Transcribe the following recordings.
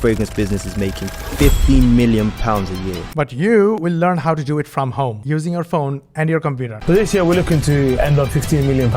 fragrance business is making £15 million a year. But you will learn how to do it from home, using your phone and your computer. So this year we're looking to end on £15 million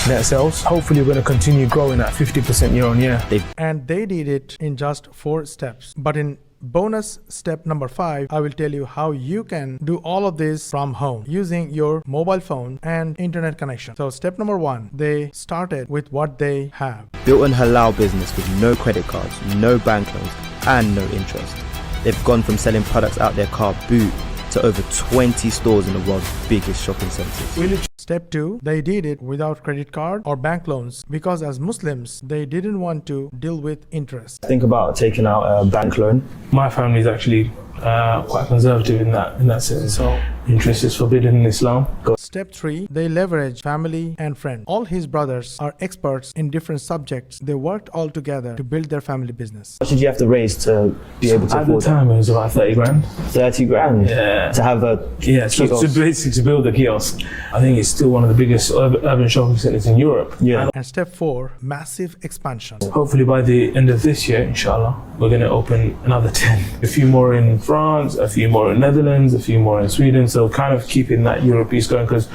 net sales. Hopefully we're going to continue growing at 50% year on year. And they did it in just 4 steps. But in bonus step number 5, I will tell you how you can do all of this from home using your mobile phone and internet connection. So step number 1, they started with what they have. Built an halal business with no credit cards, no bank loans, and no interest. They've gone from selling products out their car boot to over 20 stores in the world's biggest shopping centers. Step 2, they did it without credit card or bank loans because as Muslims, they didn't want to deal with interest. Think about taking out a bank loan. My family is actually quite conservative in that sense, so interest is forbidden in Islam. Step 3, they leverage family and friends. All his brothers are experts in different subjects. They worked all together to build their family business. What did you have to raise to be able to At the afford time, it was about 30 grand. 30 grand? Yeah. To have a So to build a kiosk. I think it's still one of the biggest urban shopping centers in Europe. Yeah. And step 4, massive expansion. Hopefully by the end of this year, inshallah, we're going to open another 10. A few more in France, a few more in Netherlands, a few more in Sweden. So kind of keeping that Europe piece going, because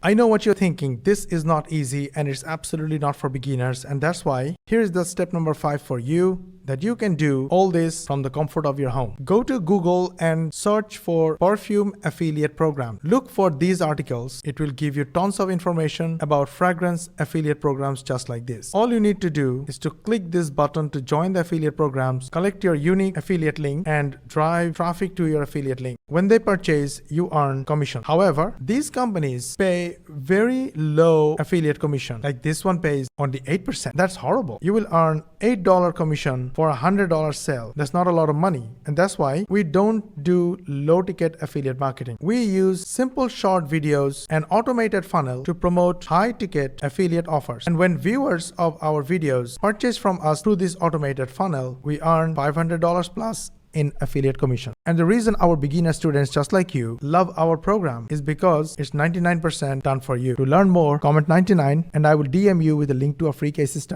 I know what you're thinking. This is not easy and it's absolutely not for beginners. And that's why here is the step number 5 for you, that you can do all this from the comfort of your home. Go to Google and search for perfume affiliate program. Look for these articles. It will give you tons of information about fragrance affiliate programs just like this. All you need to do is to click this button to join the affiliate programs, collect your unique affiliate link and drive traffic to your affiliate link. When they purchase, you earn commission. However, these companies pay very low affiliate commission. Like this one pays only 8%. That's horrible. You will earn $8 commission for a $100 sale. That's not a lot of money. And that's why we don't do low ticket affiliate marketing. We use simple short videos and automated funnel to promote high ticket affiliate offers. And when viewers of our videos purchase from us through this automated funnel, we earn $500 plus in affiliate commission. And the reason our beginner students just like you love our program is because it's 99% done for you. To learn more, comment 99 and I will DM you with a link to a free case study.